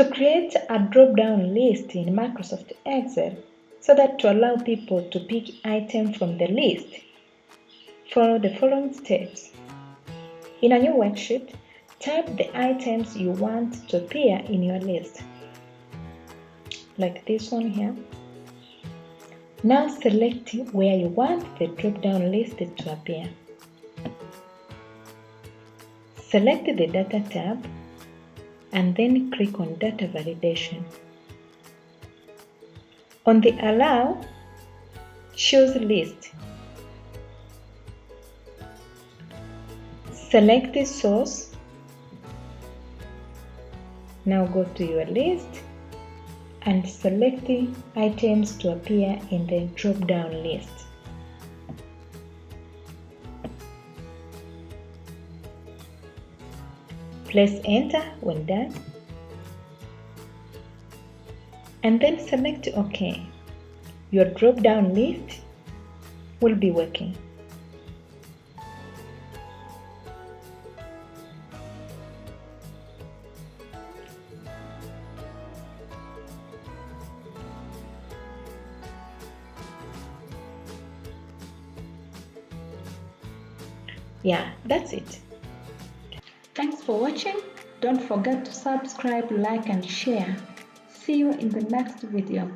To create a drop-down list in Microsoft Excel so that to allow people to pick items from the list, follow the following steps. In a new worksheet, type the items you want to appear in your list, like this one here. Now select where you want the drop-down list to appear. Select the Data tab and then click on Data Validation. On the Allow, choose List. Select the source. Now go to your list and select the items to appear in the drop-down list. Press Enter when done, and then select OK. Your drop-down list will be working. Yeah, that's it. Thanks for watching. Don't forget to subscribe, like and share. See you in the next video.